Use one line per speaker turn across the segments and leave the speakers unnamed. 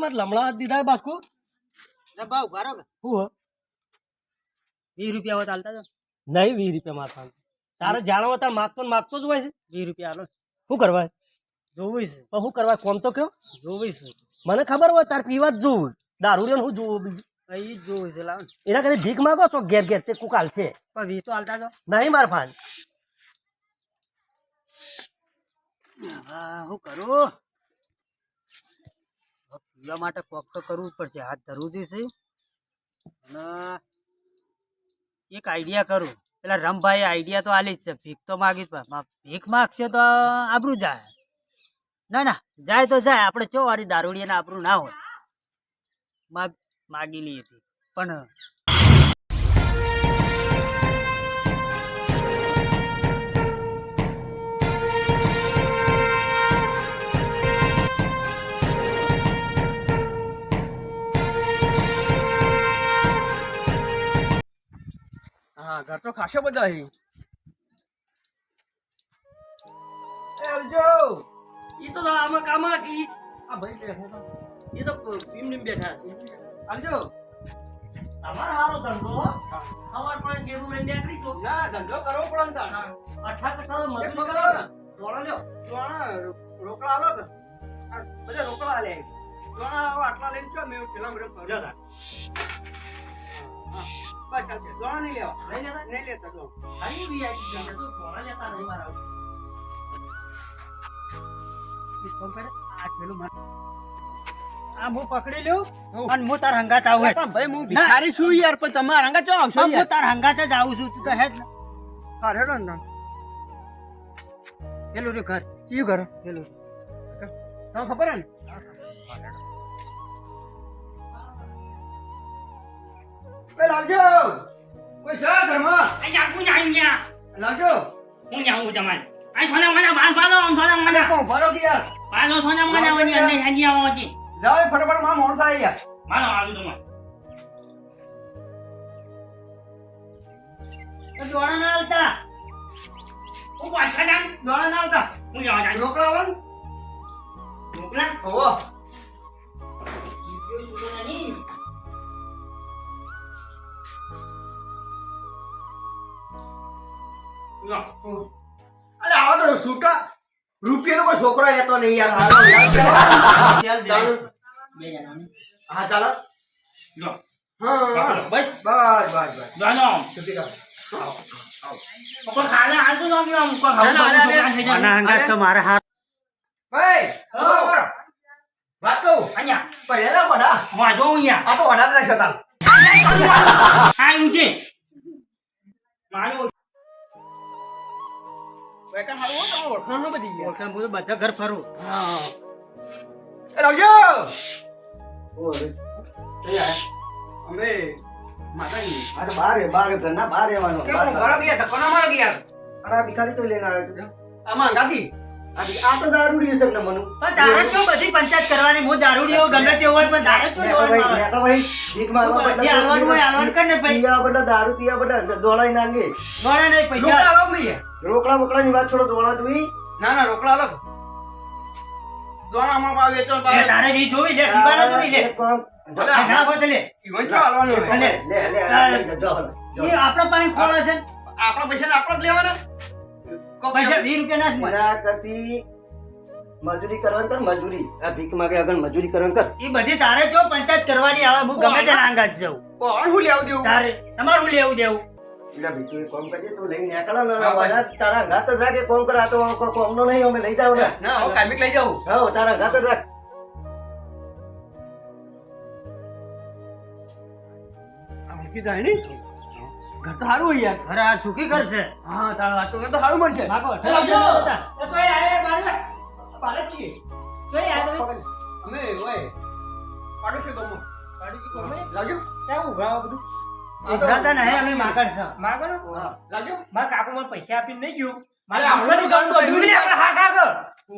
માર લમણા દીધા બાસ્કુ
ભાવ કરો કે
હું
20 રૂપિયા હોત હાલતા
નહીં 20 રૂપિયા મારતા તારે જાણો તાર માગતો જ હોય છે
20 રૂપિયા હાલો
શું કરવા
જોવું છે
પણ શું કરવા કોમ તો કયો
જોવું છે
મને ખબર હોય તાર પીવા જ જોવું દારૂ રે હું જોવું બીજું
એ જ જોવું છે લાવ
એના કદી ભીખ માગો તો ઘેર ઘેર તે કુકાલ છે
પણ 20 તો હાલતા જો
નહીં માર ફાન
હા હું કરું પીવા માટે કોક તો કરવું જ પડશે હાથ ધરવું જોઈશે અને એક આઈડિયા કરું પેલા રમભાઈ આઈડિયા તો આલી જ છે ભીખ તો માગી ભીખ માગશે તો આબરું જાય ના ના જાય તો જાય આપણે ચો વાળી દારૂડિયાને આબરું ના હોય માગી લઈએ પણ
હા ઘર તો ખાસો બધા હી
ઈ તો આમાં કામાં ઈ
આ ભાઈ બેઠા
ઈ તો પીમની બેઠા
આલજો
તમારો હારો ધંધો ખબર પણ જેવું લઈને નીકળી તો
ના ધંધો કરવો પડે ને તાર
અઠા કઠા મજૂરી
એક
કરો ને દોડા લ્યો
રોકડા આલો તો બધા રોકડા આલે દોણા આટલા લઈને છો મેં પેલા મેં ફર્યો
લ્યો
બસ ચાલશે દોણા નહીં લેવા
નહીં
નહીં લેતા
લેતા
દો
આઈ બી આઈ ગયા તો દોડા લેતા નહીં મારા
આ હું પકડી લ્યો અને હું તાર હંગાત આવું
પણ ભાઈ હું ભિખારી છું યાર પણ તમારા રંગા ચો આવશો
હું તાર હંગાત જ આવું છું તું તો હેડ
હા હેડો ને
પેલું રે ઘર
ચીયું ઘર
પેલું
તમને ખબર હે ને એ લાવજો કોઈ છે ઘરમાં લાવજો કોણ ભરો કે યાર જાઓ ફટાફટ માં મોડ થાય યાર
દોડા ના હાલતા
દોણા ના આવતા રોકડા આવો ને હોવો અલે આવો તો છૂટા રૂપિયાનો કોઈ છોકરો રહેતો નહીં યાર હાલો યાર હા ચાલો હા બસ બસ બસ છૂટી જાઓ
આના હંગાત તો મારા હાથ
ભાઈ બરાબર વાત કહું પહેલા વડા આ તો વડા જ રહેશે તાર વેકન હારું હો તો ઓળખાણ ન બધી યાર
ઓળખાણ હું તો બધા ઘર ફરું
હા એ લાવજો અમે માતાજી
આ તો બાર ઘરના બહાર રહેવાનું
કેમ ઘરે ગયા ધક્કો ના મારો ગયા
આ ભિખારી તો લઈને આવ્યો તું
આમાં ગાતી
આ તો દારૂ છે તમને મનું
પણ તારે જો બધી પંચાયત કરવાની હું દારૂડીઓ ગમે તે હોય પણ તારે જો જોવાનું આવે.
ભાઈ ભીખ માંગવા
તું બધી હાલવાનું હોય હાલવાનું કર ને ભાઈ
પીવા બદલે દારૂ પીવા બદલે દોડાઈ ના લે
ગોળે નહીં પૈસા
રોકડા આલો મૈયા
રોકડા બોકડા ની વાત છોડો દોડા તું
ના ના રોકડા આલો દોણા આમાં પાવ વેચો
એ
પાવ
તારે જે જોવી લે પીવાના જોવી લે
ભલે
આ ના હોય તો લે
ઈવન ચો હાલવાનું
ભલે.
લે
એ આપણા પાસે ખોળે છે
આપણા પૈસા આપણે જ લેવાના
પૈસા 20 રૂપિયા ના જ મળે.
મારા કરતી મજૂરી કરવાનું કર મજૂરી આ ભીખ માંગે આગળ મજૂરી કરવાનું કર
એ બધી તારે જો પંચાયત કરવાની આવે હું ગમે તે રાંગા જ જાઉં
કોણ હું લેવું દેવું
તારે તમારું લેવું દેવું
એટલે ભીખું કોમ કરજે તું લઈને નીકળો ને વાળા તારા ઘાત જ રાખે કોમ કર આ તો કોમનો નહીં અમે લઈ જાવ ને
ના હું કામિક લઈ જાઉં
હા તારા ઘાત જ રાખ
આમકી જાય ને ઘર તો સારું હોય યાર
ઘરે આ સુખી કરશે
હા તારા વાત તો સારું મળશે
ભાગો
હે, લાવજો.
તો
પાડે જ છીએ અમે ઓય પાડોશી ગમો પાડોશી ગમો લાવજો
કેવું ઉઘરાવા બધું
ઉભરાતા નહીં અમે માકડ છે
માગો ને
લાવજો
મારા કાકુ મને પૈસા આપીને નહીં ગયો
અરે
મારા દુકાને જવું તો હા કાક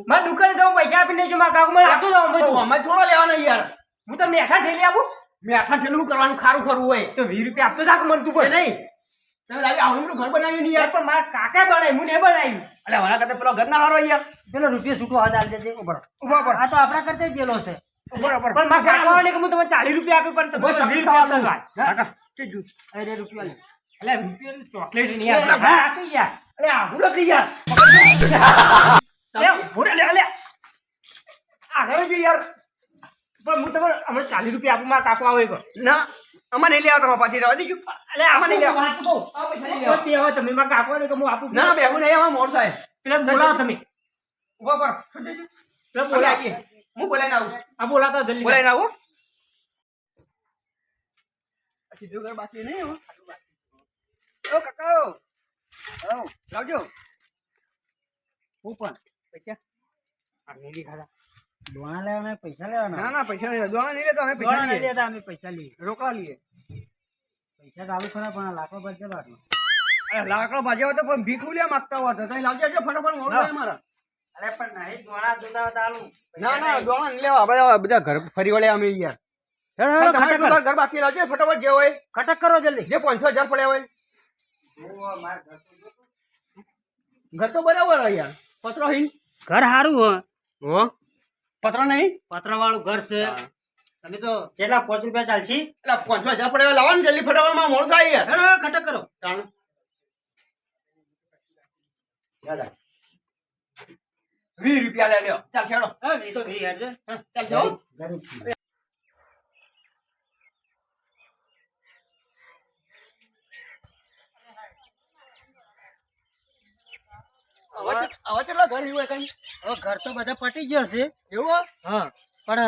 મારા દુકાને જવું પૈસા આપીને નહીં ગયો મારા કાકુ મને આપતો જાવ
તો અમે થોડો લેવાના યાર
હું તો મેઠા ઠેલી આપું
મેં આઠા ઠેલું કરવાનું ખારું ખરું હોય
તો 20 રૂપિયા આપતો જાક મને તું પણ
નહીં તમે લાગે આવનું ઘર બનાવ્યું નહીં યાર
પણ મારા કાકા બનાવ્યું હું નહીં બનાવ્યું
અલે વણા કરતા પેલો ઘર ના હારો યાર
પેલો રૂપિયો છૂટો હાથ આલી દેજે
ઉભા પર
આ તો આપણા કરતા જેલો છે
બરાબર.
પણ મારા કાકો આવે ને કે હું તમને 40 રૂપિયા આપી પણ તમે 20 રૂપિયા આપતા વાત.
કાકા ચીજુ
અરે રૂપિયા લે.
એટલે રૂપિયાની ચોકલેટ નહીં આપતા. હા, આપી યાર.
અલે આવું નથી યાર
લે, ભૂરા લે, લે.
આગળ બી યાર
પણ હું તમને હમણાં 40 રૂપિયા આપું, મારા કાકો આવે કે.
ના અમારે નહીં લેવા તમારા પાછી રહેવા દેજો
અલે,
આમાં નહીં
આપું,
લેવા.
વાત કહું.
આ પૈસા નહીં
કોઈ
લેવા.
પીવા તમે મારા કાકો આવે ને કે હું આપું.
ના બેહું નહીં આમાં મોડ થાય
પેલા બોલાવો તમે.
ઉભા પર શું દેજો
પેલા
બોલા
બોલાવો.
આવીએ હું બોલાઈને આવું
આ બોલાતા જલ્દી.
બોલાઈને આવું સીધું ઘર બાકી નહીં હો ઓ કાકા આવો લાવજો
હું પણ
પૈસા
આ મેગી ખાધા.
દોણા લેવાના પૈસા લેવાના
ના ના પૈસા નહીં દોણા નહીં લેતા અમે પૈસા
દોણા નહીં
લઈએ
લેતા અમે પૈસા લઈએ
રોકડા લઈએ
પૈસા તો આવું ખરા પણ લાખો બચે બાટલો
અરે લાકડો ભાજ્યા તો પણ ભીખું લ્યા માંગતા હોત તો લાવજો ફટાફટ મોડું થાય મારા
અરે પણ નહીં દોણા જોતા હતા આલું.
ના ના દોણા નહીં લેવા બધા ઘર ફરી વળ્યા અમે યાર
હેડો,
તમારે
ખટક કરો.
થોડા ઘર બાકી લાવજો ફટાફટ જે હોય
ખટક કરો જલ્દી
જે 5,000 પડ્યા હોય
ઓવા, મારા ઘર તો જોતું.
ઘર તો બરાબર હે યાર પત્રો હી
ઘર સારું હો
હો પત્ર નહીં
પત્ર વાળું ઘર છે તમે તો
કેટલા 5 રૂપિયા ચાલશે?
એટલે 5,000 પડ્યા લાવવાનું જલ્દી ફટાફટ માં મોડું થાય યાર
હેડો, ખટક કરો
તાણ. 20 રૂપિયા લે લ્યો ચાલ છેડો
હા એ તો ભાઈ હેડ છે.
ચાલ છેડો
ગરીબ છે.
હવે કેટલા ઘર હોય કઈ
હવે ઘર તો બધા પટી ગયો છે
એવું હો?
હા પણ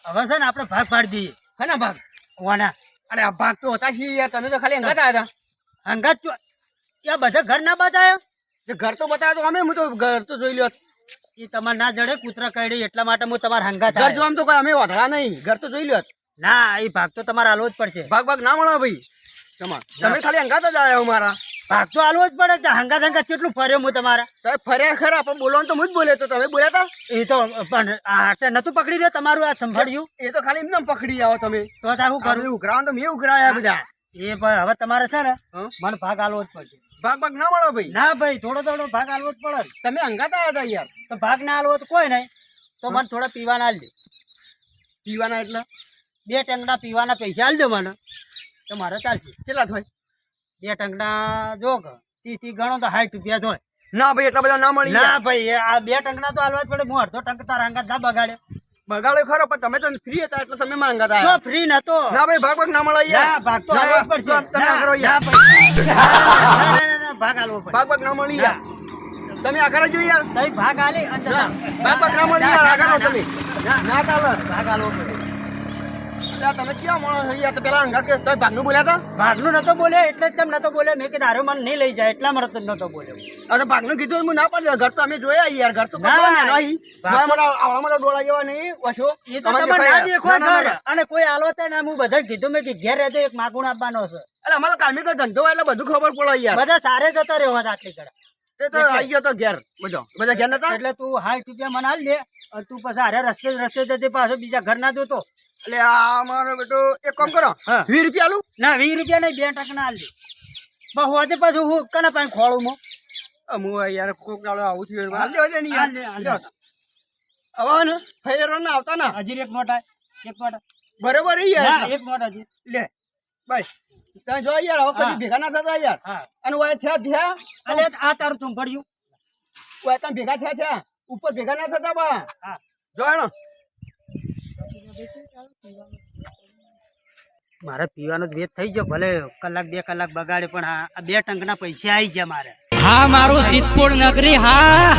હવે છે ને આપણે ભાગ પાડી દઈએ
હે ભાગ
વાના
અરે આ ભાગ તો હતા છીએ યાર તમે તો ખાલી અંગાત આવ્યા હતા
હંગાત યા બધા ઘર ના બતાવ્યો
જે ઘર તો બતાવ્યા તો અમે હું તો ઘર તો જોઈ લ્યો
એ તમારે ના જડે કૂતરા કરડી એટલા માટે હું તમારા હંગાત
ઘર
આવ્યો.
જોવા તો કોઈ અમે વધડા નહીં ઘર તો જોઈ લ્યો
ના એ ભાગ તો તમારે આલવો જ પડશે
ભાગ ભાગ ના મળે ભાઈ તમે ખાલી અંગાત જ આવ્યા મારા
ભાગ તો આલવો જ પડે હંગાત હંગાત કેટલું ફર્યો હું તમારા
તમે ફર્યા ખરા પણ બોલવાનું તો હું જ બોલ્યો તો તમે બોલ્યા હતા
એ તો પણ આ નતું પકડી રહ્યો તમારું આ સંભાળ્યું
એ તો ખાલી એમને પકડી આવો તમે
તો તાર શું કરું
ઉઘરાવાનું તો મેં ઉઘરાયા બધા
એ ભાઈ હવે તમારે છે ને
હં?
મને ભાગ આલવો જ પડશે
ભાગ ભાગ ના મળે ભાઈ
ના ભાઈ થોડો થોડો ભાગ આલવો જ પડે ને.
તમે અંગાત આવ્યા હતા યાર
તો ભાગ ના આલવો તો કોઈ નહીં તો મને થોડા પીવાના આલ દે
પીવાના એટલે
2 ટંકના પીવાના પૈસા આલજો મને તો મારે ચાલશે
કેટલા થાય
2 ટંકના જો કે 30 ગણો તો 60 રૂપિયા થાય
ના ભાઈ એટલા બધા ના મળી
ના ભાઈ આ 2 ટંકના તો આલવા જ પડે હું અડધો ટંક તારા હંગાત ના બગાડ્યો
બગાડ્યો ખરો પણ તમે તો ફ્રી હતા એટલે તમે માં અંગાત
તો
આવ્યા
ફ્રી નતો
ના ભાઈ ભાગ ભાગ ના મળે
ના
યાર
ભાગ તો
ના,
આલવો જ પડશે
તમે
ના,
આગળ યાર.
ના, ભાઈ. ના, ભાગ આલવો પડે
ભાગ ભાગ ના મળી યાર તમે આગળ જો યાર
તઈ ભાગ આલી અને
ના,
તમે-
ભાગ ભાગ ના મળી યાર આગળ રહો તમે ના ચાલે
ભાગ આલવો પડે
એટલે તમે ક્યાં મળો છો યાર તો પેલા અંગાત કે તમે ભાગનું બોલ્યા હતા
ભાગનું નતો બોલ્યો એટલે જ તમે નતો બોલ્યો મેં કીધું હારો મને નહીં લઈ જાય એટલા માટે જ નતો બોલ્યો
અરે ભાગનું કીધું હું ના પાડી ઘર તો અમે જોયા યાર ઘર તો
ના,
બતાવવાના નહીં
ભાગ તો-
આવડા મોટા ડોળા જેવા નહીં વસો
એ તો તમે ના દેખો ઘર અને કોઈ આલો તો ને હું બધા કીધું મેં કે ઘેર રહેતો એક માગુણ આપવાનો છે
એટલે અમારો કામી નો ધંધો હોય એટલે બધું ખબર પડે યાર
બધા સારે જતો રહ્યો હોત આટલી કડા
તે તો આવી ગયો તો ઘેર બધા ઘેર નતા
એટલે તું 60 રૂપિયા મને આલ દે અને તું પછી હારે રસ્તે જતે પાછો બીજા ઘર ના જોતો
એટલે આ મારો બેટો એક કામ કરો
હા.
20 રૂપિયા આલું
ના 20 રૂપિયા નહીં 2 ટંકના આલ દે બસ હોજે પાછું હું કને પાણી ખોળું મો
હું યાર કોક દાડો આવું થયું હાલ દેજો ને યાર
હાલ દે, હાલ દે.
હવે ને ફેરો ના આવતા ના
હજી એક મોટા
બરોબર ઈ યાર
ના એક મોટા હજી
લે બસ તમે જો યાર હવે કદી
હા.
ભેગા ના થતા યાર
હા
અને ઓય થયા
અલે આ તારું તું પડ્યું
ઓય તમે ભેગા થયા ઉપર ભેગા ના થતા બા
હા
જો એનો
મારે પીવાનો જ વેત થઈ ગયો ભલે કલાક 2 કલાક બગાડે પણ આ 2 ટંકના પૈસા આવી ગયા મારે
હા મારું સિદ્ધપુર નગરી હા